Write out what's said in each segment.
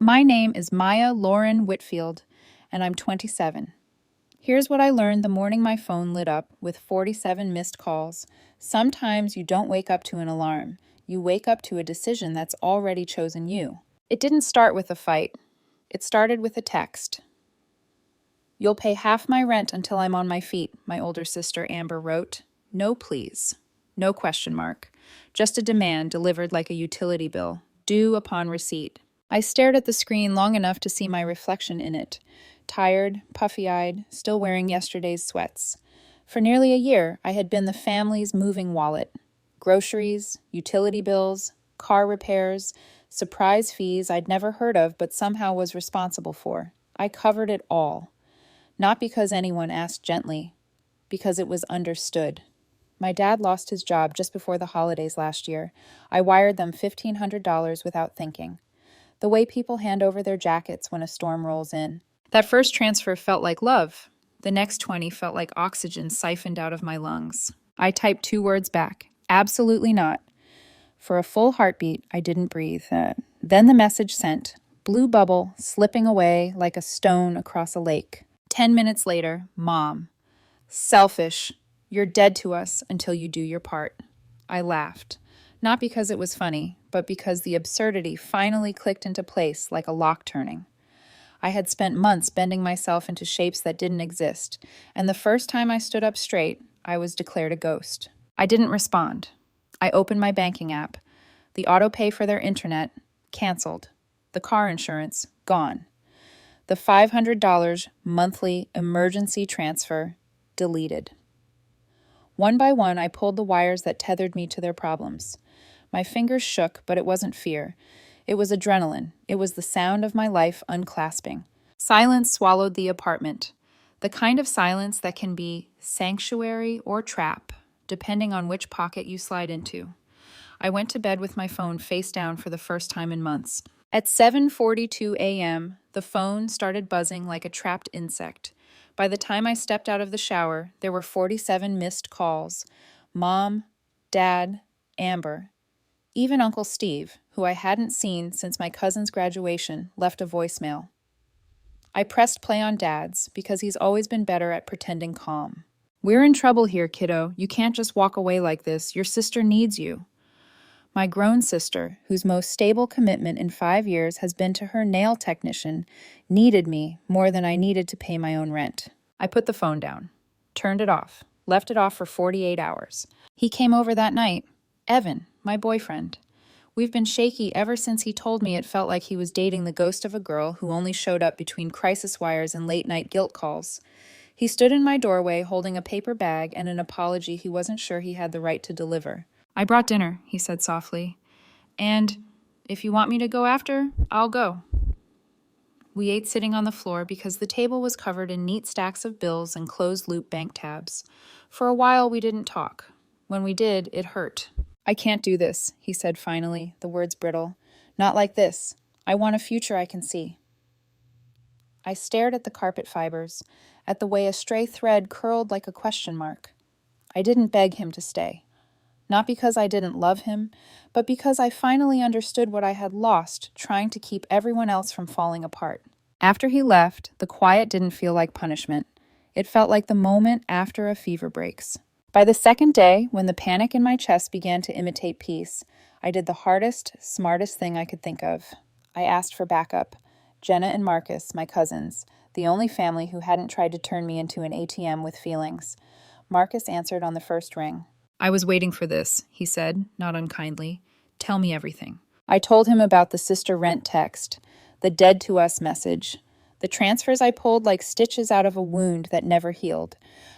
My name is Maya Lauren Whitfield, and I'm 27. Here's what I learned the morning my phone lit up with 47 missed calls. Sometimes you don't wake up to an alarm. You wake up to a decision that's already chosen you. It didn't start with a fight. It started with a text. "You'll pay half my rent until I'm on my feet," my older sister Amber wrote. No please. No question mark. Just a demand delivered like a utility bill, due upon receipt. I stared at the screen long enough to see my reflection in it. Tired, puffy-eyed, still wearing yesterday's sweats. For nearly a year, I had been the family's moving wallet. Groceries, utility bills, car repairs, surprise fees I'd never heard of but somehow was responsible for. I covered it all. Not because anyone asked gently, because it was understood. My dad lost his job just before the holidays last year. I wired them $1,500 without thinking. The way people hand over their jackets when a storm rolls in. That first transfer felt like love. The next 20 felt like oxygen siphoned out of my lungs. I typed 2 words back. Absolutely not. For a full heartbeat, I didn't breathe. Then the message sent. Blue bubble slipping away like a stone across a lake. 10 minutes later, Mom. Selfish. You're dead to us until you do your part. I laughed. Not because it was funny, but because the absurdity finally clicked into place like a lock turning. I had spent months bending myself into shapes that didn't exist, and the first time I stood up straight, I was declared a ghost. I didn't respond. I opened my banking app. The auto pay for their internet, canceled. The car insurance, gone. The $500 monthly emergency transfer, deleted. One by one, I pulled the wires that tethered me to their problems. My fingers shook, but it wasn't fear. It was adrenaline. It was the sound of my life unclasping. Silence swallowed the apartment. The kind of silence that can be sanctuary or trap, depending on which pocket you slide into. I went to bed with my phone face down for the first time in months. At 7:42 a.m., the phone started buzzing like a trapped insect. By the time I stepped out of the shower, there were 47 missed calls. Mom, Dad, Amber. Even Uncle Steve, who I hadn't seen since my cousin's graduation, left a voicemail. I pressed play on Dad's because he's always been better at pretending calm. "We're in trouble here, kiddo. You can't just walk away like this. Your sister needs you." My grown sister, whose most stable commitment in 5 years has been to her nail technician, needed me more than I needed to pay my own rent. I put the phone down, turned it off, left it off for 48 hours. He came over that night. Evan, my boyfriend. We've been shaky ever since he told me it felt like he was dating the ghost of a girl who only showed up between crisis wires and late-night guilt calls. He stood in my doorway holding a paper bag and an apology he wasn't sure he had the right to deliver. "I brought dinner," he said softly. "And if you want me to go after, I'll go." We ate sitting on the floor because the table was covered in neat stacks of bills and closed-loop bank tabs. For a while, we didn't talk. When we did, it hurt. "I can't do this," he said finally, the words brittle. "Not like this. I want a future I can see." I stared at the carpet fibers, at the way a stray thread curled like a question mark. I didn't beg him to stay. Not because I didn't love him, but because I finally understood what I had lost trying to keep everyone else from falling apart. After he left, the quiet didn't feel like punishment. It felt like the moment after a fever breaks. By the second day, when the panic in my chest began to imitate peace, I did the hardest, smartest thing I could think of. I asked for backup. Jenna and Marcus, my cousins, the only family who hadn't tried to turn me into an ATM with feelings. Marcus answered on the first ring. "I was waiting for this," he said, not unkindly. "Tell me everything." I told him about the sister rent text, the dead to us message, the transfers I pulled like stitches out of a wound that never healed.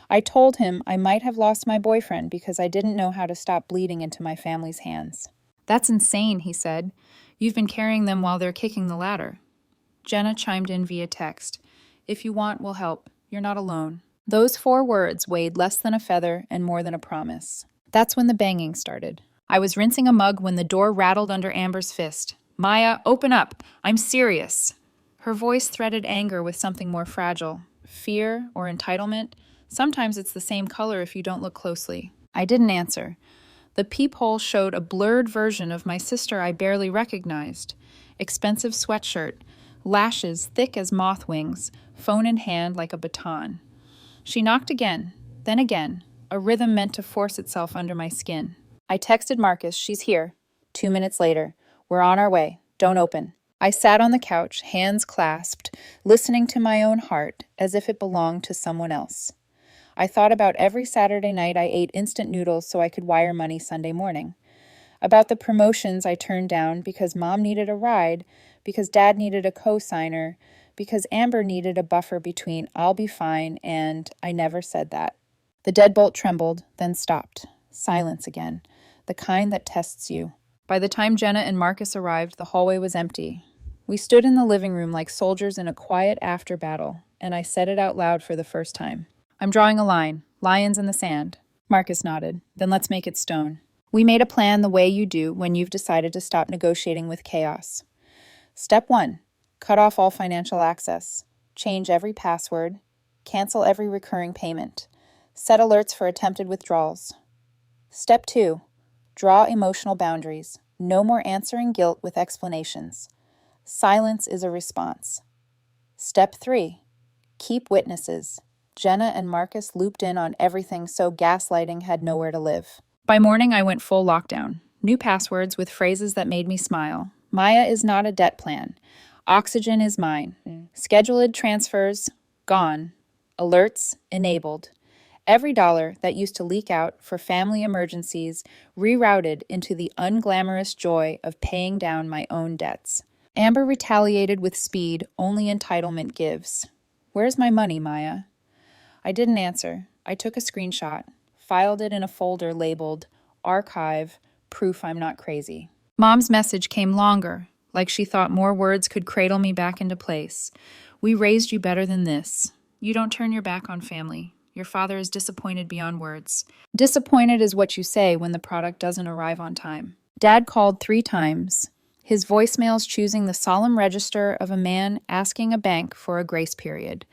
I told him I might have lost my boyfriend because I didn't know how to stop bleeding into my family's hands. "That's insane," he said. "You've been carrying them while they're kicking the ladder." Jenna chimed in via text. "If you want, we'll help. You're not alone." Those 4 words weighed less than a feather and more than a promise. That's when the banging started. I was rinsing a mug when the door rattled under Amber's fist. "Maya, open up! I'm serious!" Her voice threaded anger with something more fragile. Fear or entitlement. Sometimes it's the same color if you don't look closely. I didn't answer. The peephole showed a blurred version of my sister I barely recognized. expensive sweatshirt, lashes thick as moth wings, phone in hand like a baton. She knocked again, then again, a rhythm meant to force itself under my skin. I texted Marcus, she's here. 2 minutes later, we're on our way, don't open. I sat on the couch, hands clasped, listening to my own heart as if it belonged to someone else. I thought about every Saturday night I ate instant noodles so I could wire money Sunday morning. About the promotions I turned down because Mom needed a ride, because Dad needed a co-signer, because Amber needed a buffer between I'll be fine and I never said that. The deadbolt trembled, then stopped. Silence again, the kind that tests you. By the time Jenna and Marcus arrived, the hallway was empty. We stood in the living room like soldiers in a quiet after battle, and I said it out loud for the first time. I'm drawing a line, lions in the sand. Marcus nodded. Then let's make it stone. We made a plan the way you do when you've decided to stop negotiating with chaos. Step 1. Cut off all financial access. Change every password. Cancel every recurring payment. Set alerts for attempted withdrawals. Step 2. Draw emotional boundaries. No more answering guilt with explanations. Silence is a response. Step 3. Keep witnesses. Jenna and Marcus looped in on everything so gaslighting had nowhere to live. By morning, I went full lockdown. New passwords with phrases that made me smile. Maya is not a debt plan. Oxygen is mine. Scheduled transfers, gone. Alerts, enabled. Every dollar that used to leak out for family emergencies rerouted into the unglamorous joy of paying down my own debts. Amber retaliated with speed only entitlement gives. Where's my money, Maya? I didn't answer. I took a screenshot, filed it in a folder labeled Archive, Proof I'm Not Crazy. Mom's message came longer, like she thought more words could cradle me back into place. We raised you better than this. You don't turn your back on family. Your father is disappointed beyond words. Disappointed is what you say when the product doesn't arrive on time. Dad called 3 times. His voicemails choosing the solemn register of a man asking a bank for a grace period.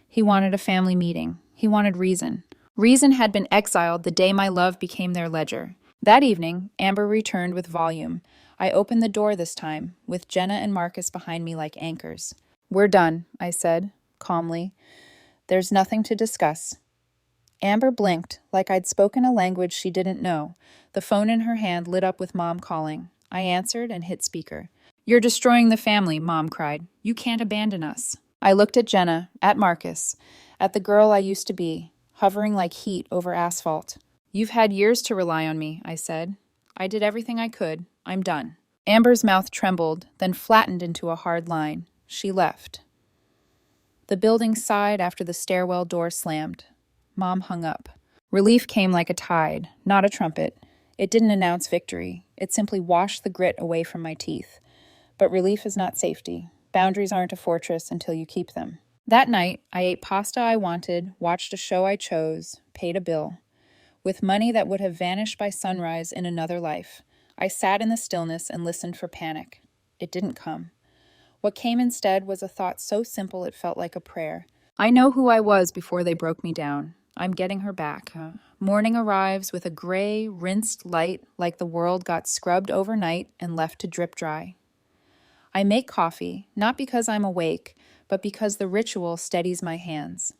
He wanted a family meeting. He wanted reason. Reason had been exiled the day my love became their ledger. That evening, Amber returned with volume. I opened the door this time, with Jenna and Marcus behind me like anchors. We're done, I said, calmly. There's nothing to discuss. Amber blinked, like I'd spoken a language she didn't know. The phone in her hand lit up with Mom calling. I answered and hit speaker. You're destroying the family, Mom cried. You can't abandon us. I looked at Jenna, at Marcus, at the girl I used to be, hovering like heat over asphalt. You've had years to rely on me, I said. I did everything I could. I'm done. Amber's mouth trembled, then flattened into a hard line. She left. The building sighed after the stairwell door slammed. Mom hung up. Relief came like a tide, not a trumpet. It didn't announce victory. It simply washed the grit away from my teeth. But relief is not safety. Boundaries aren't a fortress until you keep them. That night, I ate pasta I wanted, watched a show I chose, paid a bill. With money that would have vanished by sunrise in another life, I sat in the stillness and listened for panic. It didn't come. What came instead was a thought so simple it felt like a prayer. I know who I was before they broke me down. I'm getting her back. Morning arrives with a gray, rinsed light like the world got scrubbed overnight and left to drip dry. I make coffee, not because I'm awake, but because the ritual steadies my hands.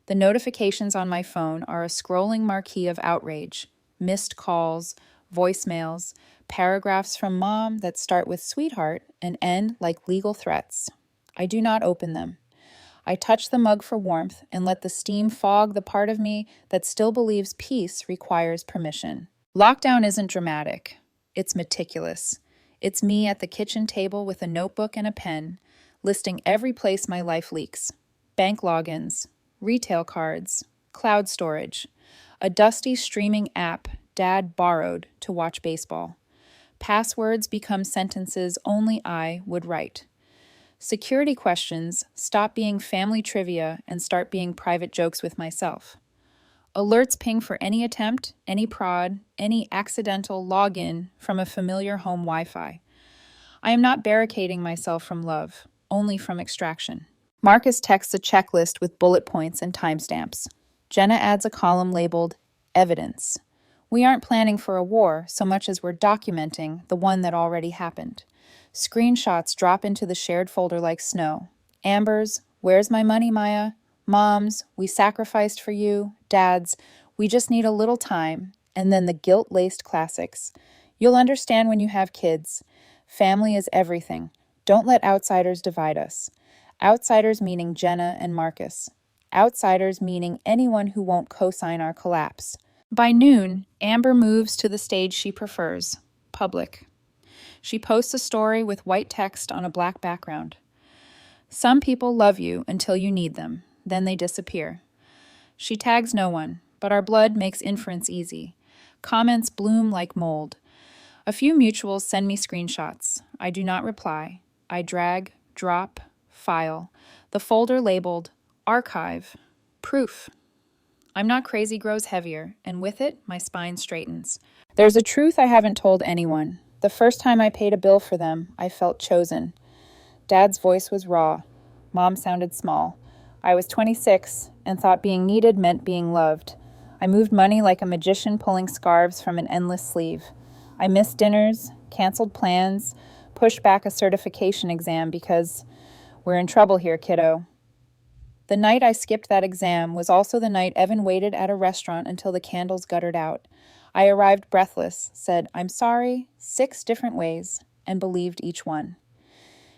The notifications on my phone are a scrolling marquee of outrage, missed calls, voicemails, paragraphs from Mom that start with sweetheart and end like legal threats. I do not open them. I touch the mug for warmth and let the steam fog the part of me that still believes peace requires permission. Lockdown isn't dramatic. It's meticulous. It's me at the kitchen table with a notebook and a pen, listing every place my life leaks. Bank logins, retail cards, cloud storage, a dusty streaming app Dad borrowed to watch baseball. Passwords become sentences only I would write. Security questions stop being family trivia and start being private jokes with myself. Alerts ping for any attempt, any prod, any accidental login from a familiar home Wi-Fi. I am not barricading myself from love, only from extraction. Marcus texts a checklist with bullet points and timestamps. Jenna adds a column labeled Evidence. We aren't planning for a war so much as we're documenting the one that already happened. Screenshots drop into the shared folder like snow. Amber's, "Where's my money, Maya?" Mom's, "We sacrificed for you." Dad's, "We just need a little time." And then the guilt-laced classics. You'll understand when you have kids. Family is everything. Don't let outsiders divide us. Outsiders meaning Jenna and Marcus. Outsiders meaning anyone who won't co-sign our collapse. By noon, Amber moves to the stage she prefers, public. She posts a story with white text on a black background. Some people love you until you need them, then they disappear. She tags no one, but our blood makes inference easy. Comments bloom like mold. A few mutuals send me screenshots. I do not reply. I drag, drop, file. The folder labeled Archive. Proof. I'm not crazy grows heavier, and with it, my spine straightens. There's a truth I haven't told anyone. The first time I paid a bill for them, I felt chosen. Dad's voice was raw. Mom sounded small. I was 26 and thought being needed meant being loved. I moved money like a magician pulling scarves from an endless sleeve. I missed dinners, canceled plans, pushed back a certification exam because we're in trouble here, kiddo. The night I skipped that exam was also the night Evan waited at a restaurant until the candles guttered out. I arrived breathless, said, "I'm sorry," 6 different ways, and believed each one.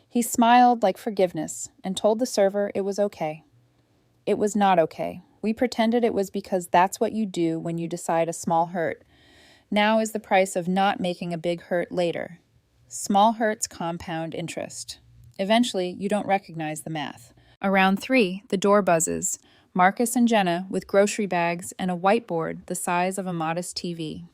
He smiled like forgiveness and told the server it was okay. It was not okay. We pretended it was because that's what you do when you decide a small hurt. Now is the price of not making a big hurt later. Small hurts compound interest. Eventually, you don't recognize the math. Around 3, the door buzzes. Marcus and Jenna with grocery bags and a whiteboard the size of a modest TV.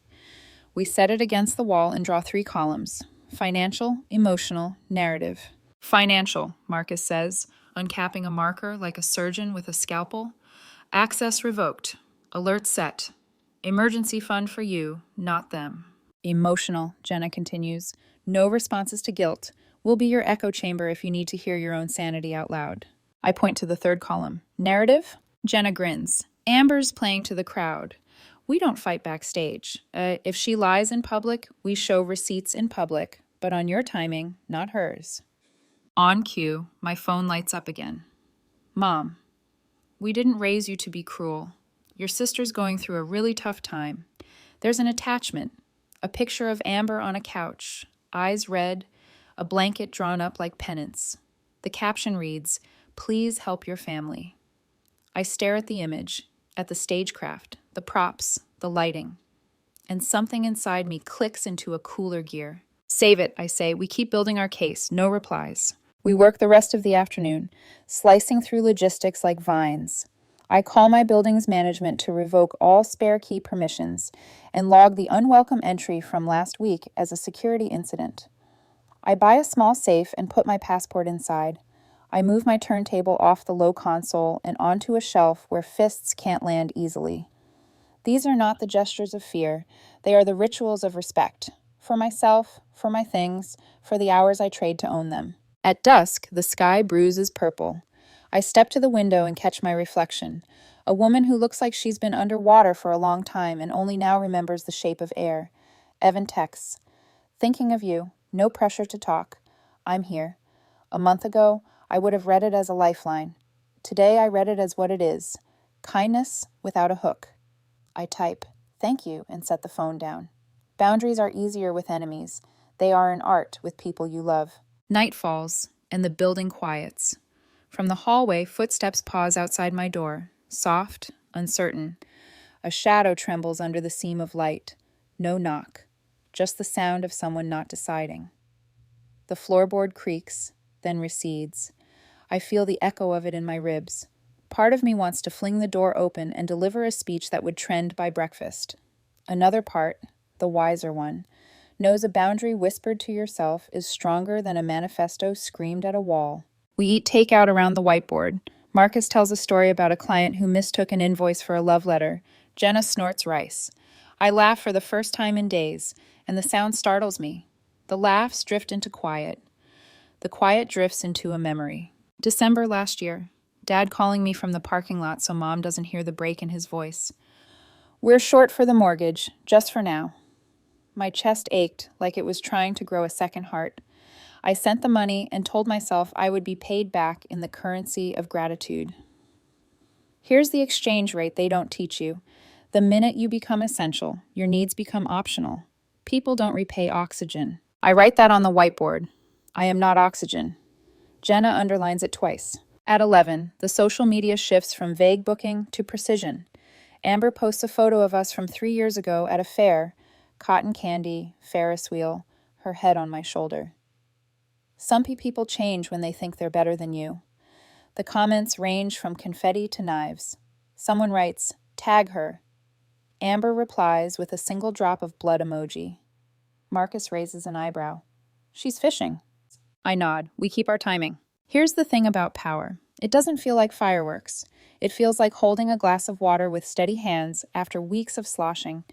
We set it against the wall and draw 3 columns: financial, emotional, narrative. Financial, Marcus says, uncapping a marker like a surgeon with a scalpel. Access revoked. Alert set. Emergency fund for you, not them. Emotional, Jenna continues. No responses to guilt. We'll be your echo chamber if you need to hear your own sanity out loud. I point to the 3rd column. Narrative? Jenna grins. Amber's playing to the crowd. We don't fight backstage. If she lies in public, we show receipts in public, but on your timing, not hers. On cue, my phone lights up again. Mom, we didn't raise you to be cruel. Your sister's going through a really tough time. There's an attachment, a picture of Amber on a couch, eyes red, a blanket drawn up like penance. The caption reads, "Please help your family." I stare at the image, at the stagecraft, the props, the lighting, and something inside me clicks into a cooler gear. Save it, I say. We keep building our case. No replies. We work the rest of the afternoon, slicing through logistics like vines. I call my building's management to revoke all spare key permissions and log the unwelcome entry from last week as a security incident. I buy a small safe and put my passport inside. I move my turntable off the low console and onto a shelf where fists can't land easily. These are not the gestures of fear. They are the rituals of respect. For myself, for my things, for the hours I trade to own them. At dusk, the sky bruises purple. I step to the window and catch my reflection. A woman who looks like she's been underwater for a long time and only now remembers the shape of air. Evan texts, "Thinking of you. No pressure to talk. I'm here. A month ago, I would have read it as a lifeline. Today, I read it as what it is. Kindness without a hook." I type, "Thank you," and set the phone down. Boundaries are easier with enemies. They are an art with people you love. Night falls, and the building quiets. From the hallway, footsteps pause outside my door, soft, uncertain. A shadow trembles under the seam of light. No knock, just the sound of someone not deciding. The floorboard creaks, then recedes. I feel the echo of it in my ribs. Part of me wants to fling the door open and deliver a speech that would trend by breakfast. Another part, the wiser one, knows a boundary whispered to yourself is stronger than a manifesto screamed at a wall. We eat takeout around the whiteboard. Marcus tells a story about a client who mistook an invoice for a love letter. Jenna snorts rice. I laugh for the first time in days, and the sound startles me. The laughs drift into quiet. The quiet drifts into a memory. December last year. Dad calling me from the parking lot so Mom doesn't hear the break in his voice. "We're short for the mortgage, just for now." My chest ached like it was trying to grow a second heart. I sent the money and told myself I would be paid back in the currency of gratitude. Here's the exchange rate they don't teach you. The minute you become essential, your needs become optional. People don't repay oxygen. I write that on the whiteboard. I am not oxygen. Jenna underlines it twice. At 11, the social media shifts from vague booking to precision. Amber posts a photo of us from 3 years ago at a fair, cotton candy, Ferris wheel, her head on my shoulder. Some people change when they think they're better than you. The comments range from confetti to knives. Someone writes, "Tag her." Amber replies with a single drop of blood emoji. Marcus raises an eyebrow. "She's fishing." I nod. We keep our timing. Here's the thing about power. It doesn't feel like fireworks. It feels like holding a glass of water with steady hands after weeks of sloshing.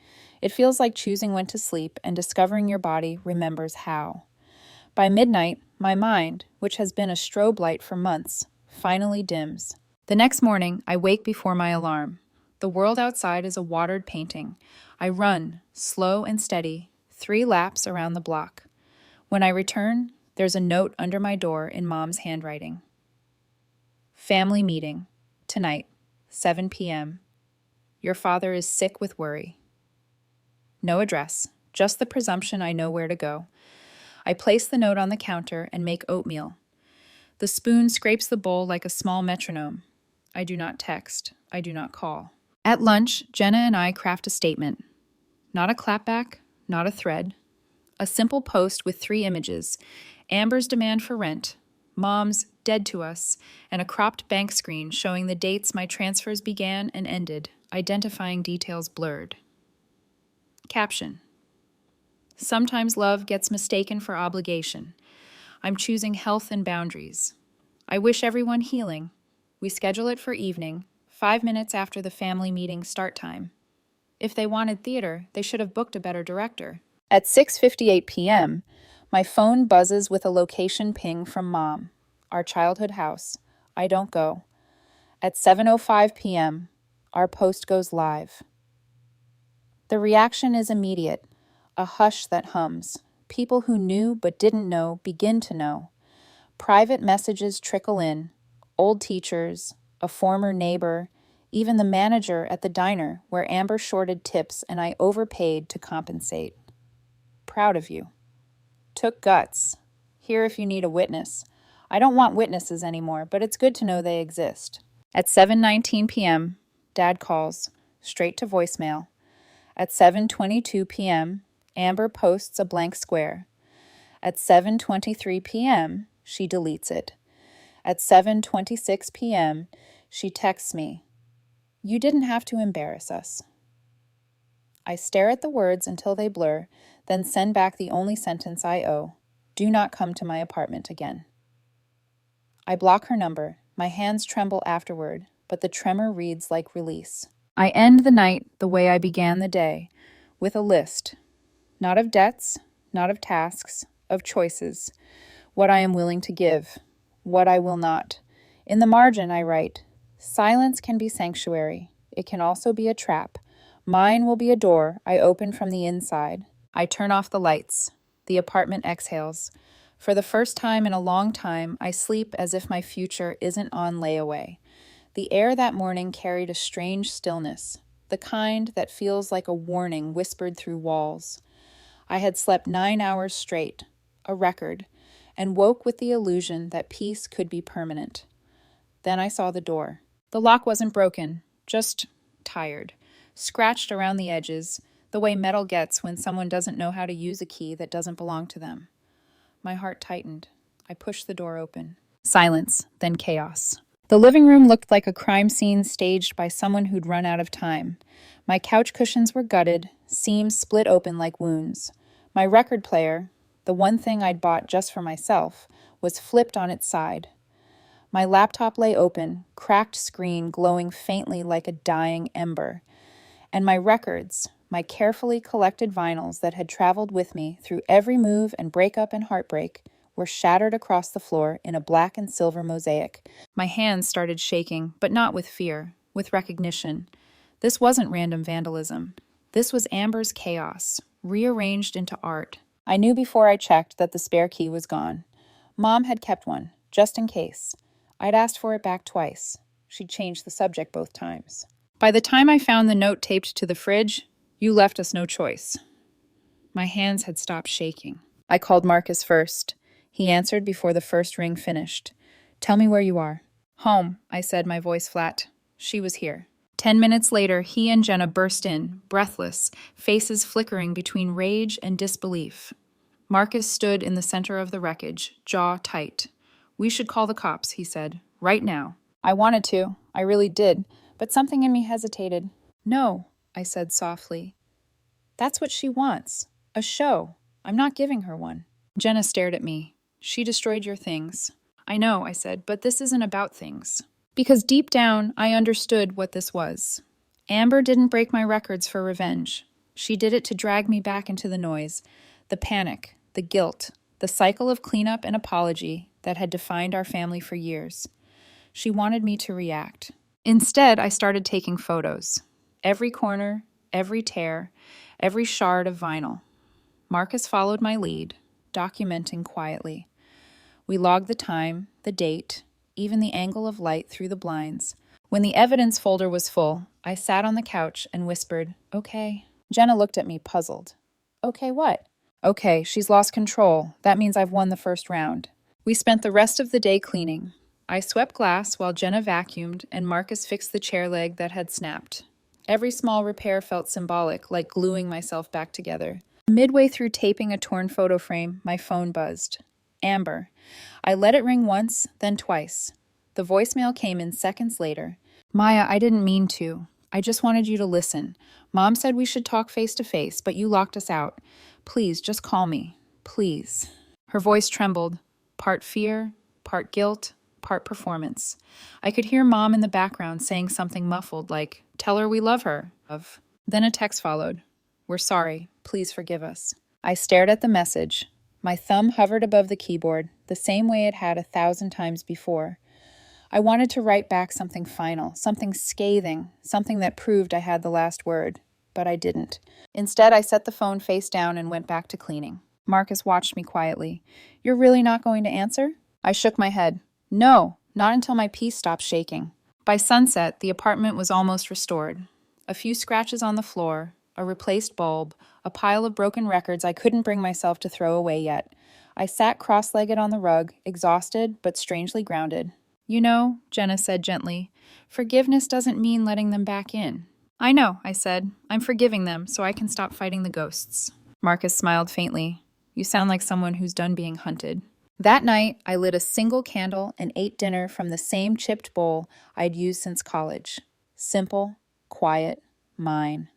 It feels like choosing when to sleep and discovering your body remembers how. By midnight, my mind, which has been a strobe light for months, finally dims. The next morning, I wake before my alarm. The world outside is a watered painting. I run, slow and steady, 3 laps around the block. When I return, there's a note under my door in Mom's handwriting. Family meeting. Tonight, 7 p.m. Your father is sick with worry. No address, just the presumption I know where to go. I place the note on the counter and make oatmeal. The spoon scrapes the bowl like a small metronome. I do not text. I do not call. At lunch, Jenna and I craft a statement. Not a clapback, not a thread. A simple post with 3 images. Amber's demand for rent, Mom's dead to us, and a cropped bank screen showing the dates my transfers began and ended, identifying details blurred. Caption. Sometimes love gets mistaken for obligation. I'm choosing health and boundaries. I wish everyone healing. We schedule it for evening, 5 minutes after the family meeting start time. If they wanted theater, they should have booked a better director. At 6:58 p.m., my phone buzzes with a location ping from Mom, our childhood house. I don't go. At 7:05 p.m., our post goes live. The reaction is immediate, a hush that hums. People who knew but didn't know begin to know. Private messages trickle in. Old teachers, a former neighbor, even the manager at the diner where Amber shorted tips and I overpaid to compensate. Proud of you. Took guts. Here if you need a witness. I don't want witnesses anymore, but it's good to know they exist. At 7:19 p.m., Dad calls, straight to voicemail. At 7:22 p.m., Amber posts a blank square. At 7:23 p.m., she deletes it. At 7:26 p.m., she texts me, "You didn't have to embarrass us." I stare at the words until they blur, then send back the only sentence I owe. Do not come to my apartment again. I block her number. My hands tremble afterward, but the tremor reads like release. I end the night the way I began the day, with a list. Not of debts, not of tasks, of choices. What I am willing to give, what I will not. In the margin I write, silence can be sanctuary. It can also be a trap. Mine will be a door I open from the inside. I turn off the lights. The apartment exhales. For the first time in a long time, I sleep as if my future isn't on layaway. The air that morning carried a strange stillness, the kind that feels like a warning whispered through walls. I had slept 9 hours straight, a record, and woke with the illusion that peace could be permanent. Then I saw the door. The lock wasn't broken, just tired, scratched around the edges, the way metal gets when someone doesn't know how to use a key that doesn't belong to them. My heart tightened. I pushed the door open. Silence, then chaos. The living room looked like a crime scene staged by someone who'd run out of time. My couch cushions were gutted, seams split open like wounds. My record player, the one thing I'd bought just for myself, was flipped on its side. My laptop lay open, cracked screen glowing faintly like a dying ember. And my records, my carefully collected vinyls that had traveled with me through every move and breakup and heartbreak, were shattered across the floor in a black and silver mosaic. My hands started shaking, but not with fear, with recognition. This wasn't random vandalism. This was Amber's chaos, rearranged into art. I knew before I checked that the spare key was gone. Mom had kept one, just in case. I'd asked for it back twice. She'd changed the subject both times. By the time I found the note taped to the fridge, you left us no choice. My hands had stopped shaking. I called Marcus first. He answered before the first ring finished. Tell me where you are. Home, I said, my voice flat. She was here. 10 minutes later, he and Jenna burst in, breathless, faces flickering between rage and disbelief. Marcus stood in the center of the wreckage, jaw tight. We should call the cops, he said, right now. I wanted to. I really did. But something in me hesitated. No, I said softly. That's what she wants. A show. I'm not giving her one. Jenna stared at me. She destroyed your things. I know, I said, but this isn't about things. Because deep down, I understood what this was. Amber didn't break my records for revenge. She did it to drag me back into the noise, the panic, the guilt, the cycle of cleanup and apology that had defined our family for years. She wanted me to react. Instead, I started taking photos. Every corner, every tear, every shard of vinyl. Marcus followed my lead, documenting quietly. We logged the time, the date, even the angle of light through the blinds. When the evidence folder was full, I sat on the couch and whispered, "Okay." Jenna looked at me, puzzled. "Okay, what?" "Okay, she's lost control. That means I've won the first round." We spent the rest of the day cleaning. I swept glass while Jenna vacuumed and Marcus fixed the chair leg that had snapped. Every small repair felt symbolic, like gluing myself back together. Midway through taping a torn photo frame, my phone buzzed. Amber. I let it ring once, then twice. The voicemail came in seconds later. "Maya, I didn't mean to. I just wanted you to listen. Mom said we should talk face to face, but you locked us out. Please, just call me. Please." Her voice trembled, part fear, part guilt, part performance. I could hear Mom in the background saying something muffled like, "Tell her we love her." Then a text followed. "We're sorry. Please forgive us." I stared at the message. My thumb hovered above the keyboard, the same way it had 1,000 times before. I wanted to write back something final, something scathing, something that proved I had the last word, but I didn't. Instead, I set the phone face down and went back to cleaning. Marcus watched me quietly. "You're really not going to answer?" I shook my head. "No, not until my piece stopped shaking." By sunset, the apartment was almost restored. A few scratches on the floor, a replaced bulb, a pile of broken records I couldn't bring myself to throw away yet. I sat cross-legged on the rug, exhausted but strangely grounded. "You know," Jenna said gently, "forgiveness doesn't mean letting them back in." "I know," I said. "I'm forgiving them so I can stop fighting the ghosts." Marcus smiled faintly. "You sound like someone who's done being hunted." That night, I lit a single candle and ate dinner from the same chipped bowl I'd used since college. Simple, quiet, mine.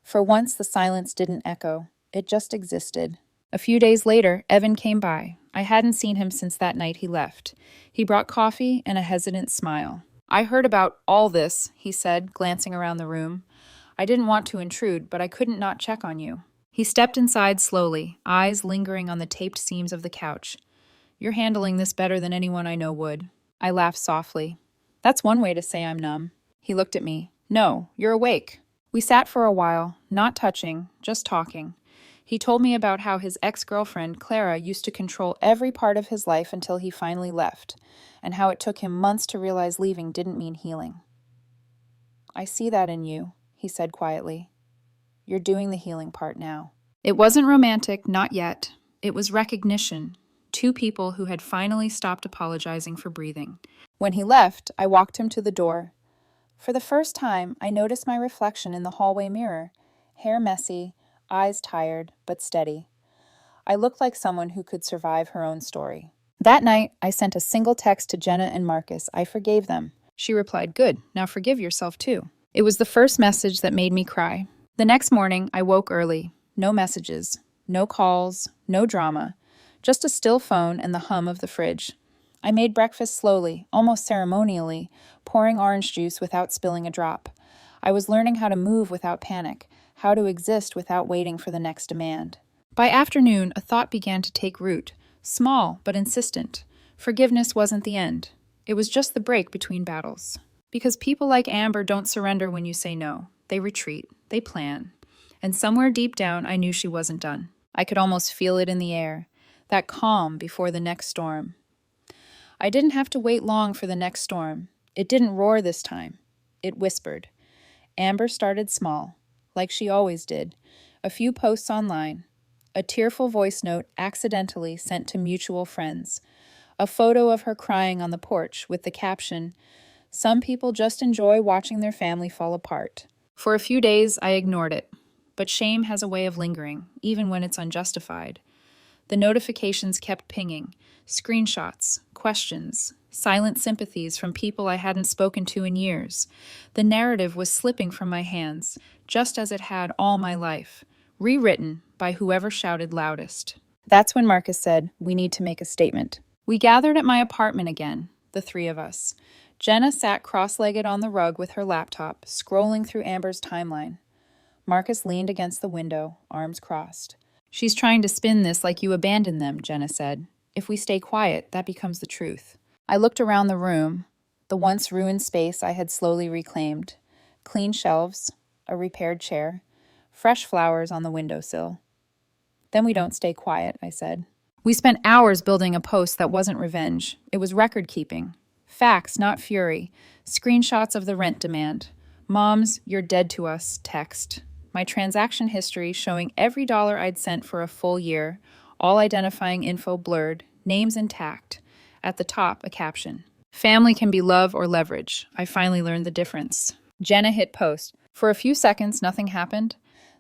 For once, the silence didn't echo. It just existed. A few days later, Evan came by. I hadn't seen him since that night he left. He brought coffee and a hesitant smile. "I heard about all this," he said, glancing around the room. "I didn't want to intrude, but I couldn't not check on you." He stepped inside slowly, eyes lingering on the taped seams of the couch. "You're handling this better than anyone I know would." I laughed softly. "That's one way to say I'm numb." He looked at me. "No, you're awake." We sat for a while, not touching, just talking. He told me about how his ex-girlfriend, Clara, used to control every part of his life until he finally left, and how it took him months to realize leaving didn't mean healing. "I see that in you," he said quietly. "You're doing the healing part now." It wasn't romantic, not yet. It was recognition. Two people who had finally stopped apologizing for breathing. When he left, I walked him to the door. For the first time, I noticed my reflection in the hallway mirror. Hair messy, eyes tired, but steady. I looked like someone who could survive her own story. That night, I sent a single text to Jenna and Marcus. I forgave them. She replied, "Good, now forgive yourself too." It was the first message that made me cry. The next morning, I woke early. No messages, no calls, no drama. Just a still phone and the hum of the fridge. I made breakfast slowly, almost ceremonially, pouring orange juice without spilling a drop. I was learning how to move without panic, how to exist without waiting for the next demand. By afternoon, a thought began to take root, small but insistent. Forgiveness wasn't the end. It was just the break between battles. Because people like Amber don't surrender when you say no. They retreat, they plan. And somewhere deep down, I knew she wasn't done. I could almost feel it in the air. that calm before the next storm. I didn't have to wait long for the next storm. It didn't roar this time. It whispered. Amber started small, like she always did. A few posts online. A tearful voice note accidentally sent to mutual friends. A photo of her crying on the porch with the caption, "Some people just enjoy watching their family fall apart." For a few days, I ignored it. But shame has a way of lingering, even when it's unjustified. The notifications kept pinging. Screenshots, questions, silent sympathies from people I hadn't spoken to in years. The narrative was slipping from my hands, just as it had all my life, rewritten by whoever shouted loudest. That's when Marcus said, "We need to make a statement." We gathered at my apartment again, the three of us. Jenna sat cross-legged on the rug with her laptop, scrolling through Amber's timeline. Marcus leaned against the window, arms crossed. "She's trying to spin this like you abandoned them," Jenna said. "If we stay quiet, that becomes the truth." I looked around the room, the once ruined space I had slowly reclaimed. Clean shelves, a repaired chair, fresh flowers on the windowsill. "Then we don't stay quiet," I said. We spent hours building a post that wasn't revenge. It was record-keeping. Facts, not fury. Screenshots of the rent demand. "Moms, you're dead to us," text. My transaction history showing every dollar I'd sent for a full year, all identifying info blurred, names intact. At the top, a caption. "Family can be love or leverage. I finally learned the difference." Jenna hit post. For a few seconds, nothing happened.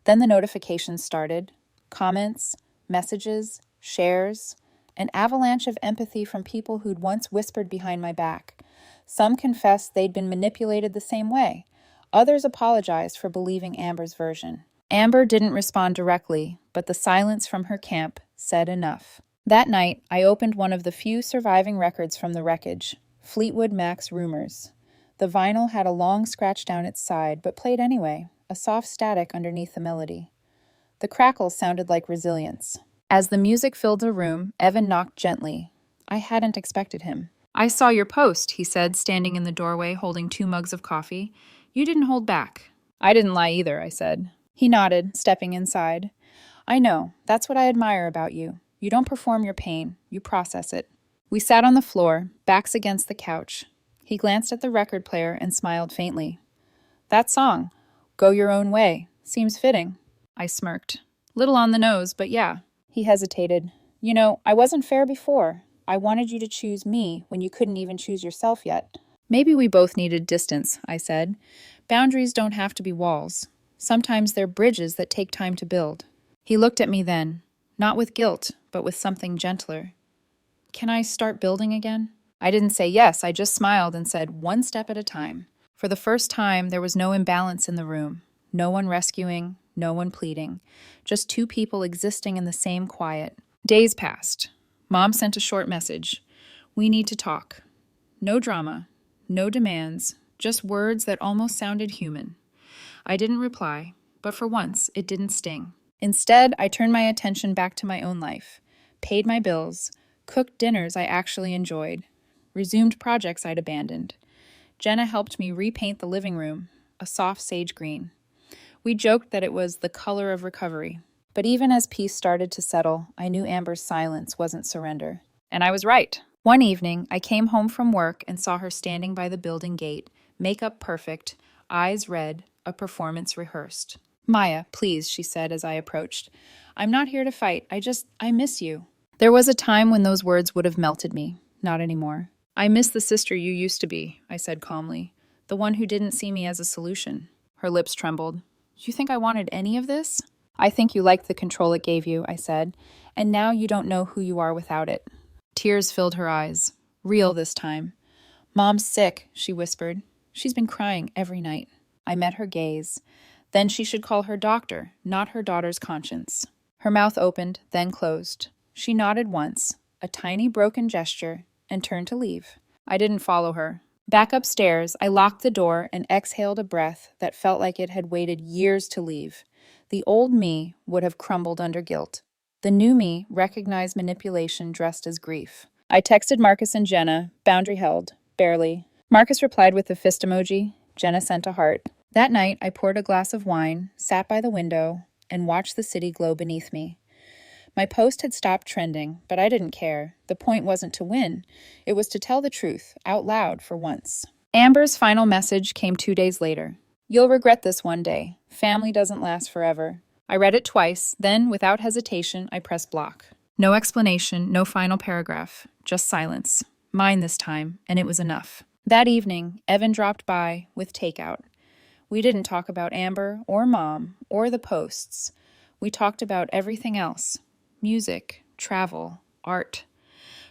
Then the notifications started. Comments, messages, shares, an avalanche of empathy from people who'd once whispered behind my back. Some confessed they'd been manipulated the same way. Others apologized for believing Amber's version. Amber didn't respond directly, but the silence from her camp said enough. That night, I opened one of the few surviving records from the wreckage, Fleetwood Mac's Rumors. The vinyl had a long scratch down its side, but played anyway, a soft static underneath the melody. The crackles sounded like resilience. As the music filled the room, Evan knocked gently. I hadn't expected him. "I saw your post," he said, standing in the doorway holding 2 mugs of coffee. "You didn't hold back." "I didn't lie either," I said. He nodded, stepping inside. "I know. That's what I admire about you. You don't perform your pain. You process it." We sat on the floor, backs against the couch. He glanced at the record player and smiled faintly. "That song, Go Your Own Way, seems fitting." I smirked. "Little on the nose, but yeah." He hesitated. "You know, I wasn't fair before. I wanted you to choose me when you couldn't even choose yourself yet." "Maybe we both needed distance," I said. "Boundaries don't have to be walls. Sometimes they're bridges that take time to build." He looked at me then, not with guilt, but with something gentler. "Can I start building again?" I didn't say yes, I just smiled and said, "One step at a time." For the first time, there was no imbalance in the room. No one rescuing, no one pleading. Just 2 people existing in the same quiet. Days passed. Mom sent a short message. "We need to talk." No drama, no demands, just words that almost sounded human. I didn't reply, but for once, it didn't sting. Instead, I turned my attention back to my own life, paid my bills, cooked dinners I actually enjoyed, resumed projects I'd abandoned. Jenna helped me repaint the living room, a soft sage green. We joked that it was the color of recovery. But even as peace started to settle, I knew Amber's silence wasn't surrender. And I was right. One evening, I came home from work and saw her standing by the building gate, makeup perfect, eyes red, a performance rehearsed. "Maya, please," she said as I approached. "I'm not here to fight. I miss you." There was a time when those words would have melted me. Not anymore. "I miss the sister you used to be," I said calmly. "The one who didn't see me as a solution." Her lips trembled. "You think I wanted any of this?" "I think you liked the control it gave you," I said. "And now you don't know who you are without it." Tears filled her eyes. Real this time. "Mom's sick," she whispered. "She's been crying every night." I met her gaze. Then she should call her doctor, not her daughter's conscience. Her mouth opened, then closed. She nodded once, a tiny broken gesture, and turned to leave. I didn't follow her. Back upstairs, I locked the door and exhaled a breath that felt like it had waited years to leave. The old me would have crumbled under guilt. The new me recognized manipulation dressed as grief. I texted Marcus and Jenna, boundary held, barely. Marcus replied with a fist emoji. Jenna sent a heart. That night, I poured a glass of wine, sat by the window, and watched the city glow beneath me. My post had stopped trending, but I didn't care. The point wasn't to win. It was to tell the truth, out loud for once. Amber's final message came 2 days later. You'll regret this one day. Family doesn't last forever. I read it twice, then, without hesitation, I pressed block. No explanation, no final paragraph, just silence. Mine this time, and it was enough. That evening, Evan dropped by with takeout. We didn't talk about Amber or Mom or the posts. We talked about everything else. Music, travel, art.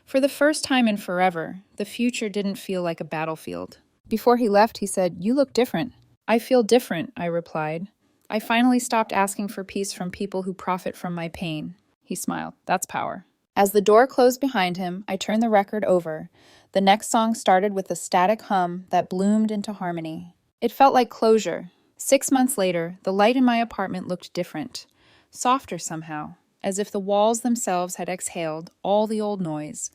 For the first time in forever, the future didn't feel like a battlefield. Before he left, he said, "You look different." "I feel different," I replied. "I finally stopped asking for peace from people who profit from my pain." He smiled. That's power. As the door closed behind him, I turned the record over. The next song started with a static hum that bloomed into harmony. It felt like closure. 6 months later, the light in my apartment looked different. Softer somehow, as if the walls themselves had exhaled all the old noise.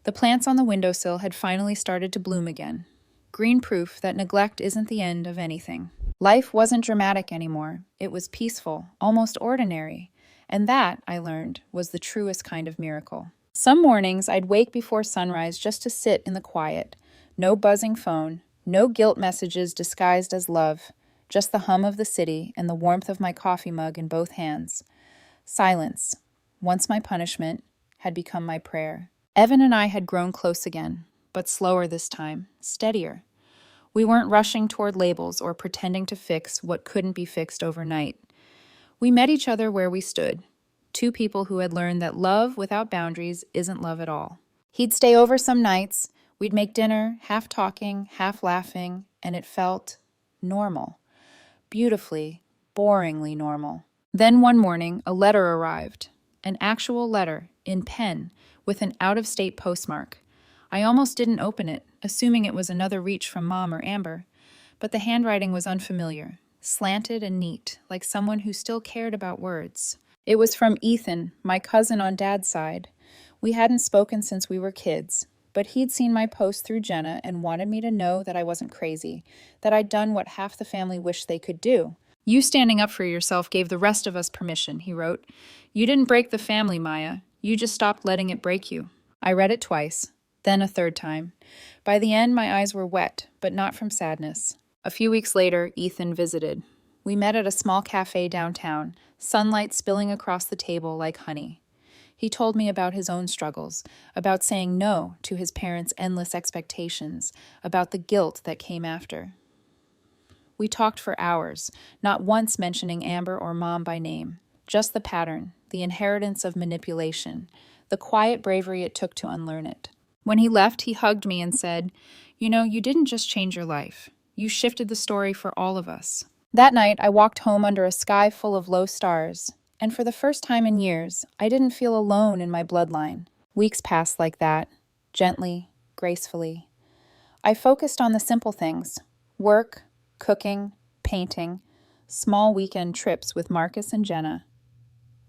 The plants on the windowsill had finally started to bloom again. Green proof that neglect isn't the end of anything. Life wasn't dramatic anymore. It was peaceful, almost ordinary. And that, I learned, was the truest kind of miracle. Some mornings, I'd wake before sunrise just to sit in the quiet. No buzzing phone, no guilt messages disguised as love, just the hum of the city and the warmth of my coffee mug in both hands. Silence, once my punishment, had become my prayer. Evan and I had grown close again, but slower this time, steadier. We weren't rushing toward labels or pretending to fix what couldn't be fixed overnight. We met each other where we stood, two people who had learned that love without boundaries isn't love at all. He'd stay over some nights, we'd make dinner, half talking, half laughing, and it felt normal. Beautifully, boringly normal. Then one morning, a letter arrived. An actual letter, in pen, with an out-of-state postmark. I almost didn't open it, assuming it was another reach from Mom or Amber. But the handwriting was unfamiliar, slanted and neat, like someone who still cared about words. It was from Ethan, my cousin on Dad's side. We hadn't spoken since we were kids, but he'd seen my post through Jenna and wanted me to know that I wasn't crazy, that I'd done what half the family wished they could do. "You standing up for yourself gave the rest of us permission," he wrote. "You didn't break the family, Maya. You just stopped letting it break you." I read it twice, then a third time. By the end, my eyes were wet, but not from sadness. A few weeks later, Ethan visited. We met at a small cafe downtown, sunlight spilling across the table like honey. He told me about his own struggles, about saying no to his parents' endless expectations, about the guilt that came after. We talked for hours, not once mentioning Amber or Mom by name, just the pattern, the inheritance of manipulation, the quiet bravery it took to unlearn it. When he left, he hugged me and said, "You know, you didn't just change your life. You shifted the story for all of us." That night, I walked home under a sky full of low stars, and for the first time in years, I didn't feel alone in my bloodline. Weeks passed like that, gently, gracefully. I focused on the simple things: work, cooking, painting, small weekend trips with Marcus and Jenna.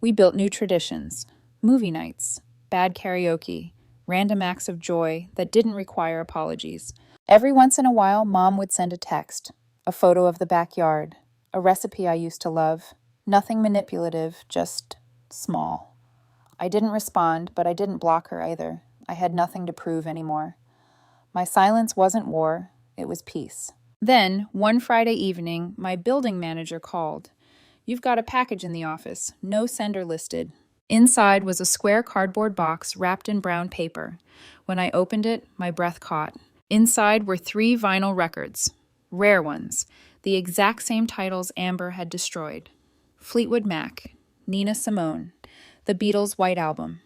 We built new traditions: movie nights, bad karaoke, random acts of joy that didn't require apologies. Every once in a while, Mom would send a text, a photo of the backyard, a recipe I used to love. Nothing manipulative, just small. I didn't respond, but I didn't block her either. I had nothing to prove anymore. My silence wasn't war, it was peace. Then, one Friday evening, my building manager called. "You've got a package in the office, no sender listed." Inside was a square cardboard box wrapped in brown paper. When I opened it, my breath caught. Inside were 3 vinyl records, rare ones, the exact same titles Amber had destroyed. Fleetwood Mac, Nina Simone, the Beatles' White Album,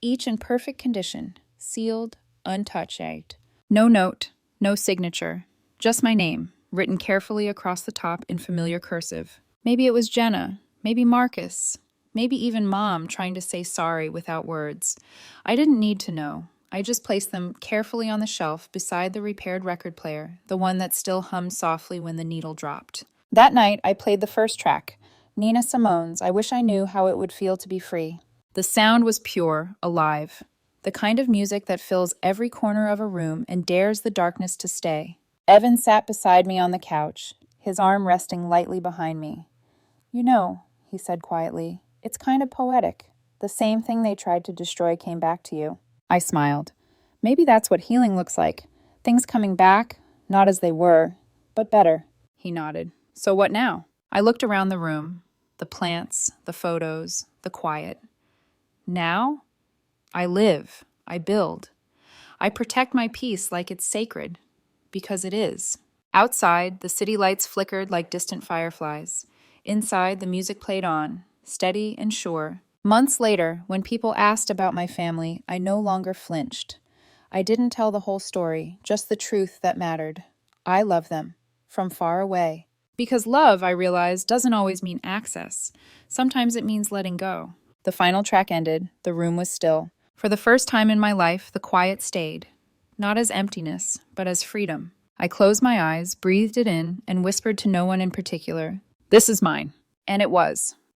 each in perfect condition, sealed, untouched. No note, no signature, just my name, written carefully across the top in familiar cursive. Maybe it was Jenna, maybe Marcus, maybe even Mom trying to say sorry without words. I didn't need to know. I just placed them carefully on the shelf beside the repaired record player, the one that still hummed softly when the needle dropped. That night, I played the first track, Nina Simone's "I Wish I Knew How It Would Feel to Be Free." The sound was pure, alive, the kind of music that fills every corner of a room and dares the darkness to stay. Evan sat beside me on the couch, his arm resting lightly behind me. "You know," he said quietly, "it's kind of poetic, The same thing they tried to destroy came back to you. I smiled. Maybe that's what healing looks like. Things coming back, not as they were, but better. He nodded. So what now? I looked around the room. The plants, the photos, the quiet. Now, I live. I build. I protect my peace like it's sacred. Because it is. Outside, the city lights flickered like distant fireflies. Inside, the music played on, steady and sure. Months later, when people asked about my family, I no longer flinched. I didn't tell the whole story, just the truth that mattered. I love them, from far away. Because love, I realized, doesn't always mean access. Sometimes it means letting go. The final track ended, the room was still. For the first time in my life, the quiet stayed. Not as emptiness, but as freedom. I closed my eyes, breathed it in, and whispered to no one in particular, "This is mine." And it was.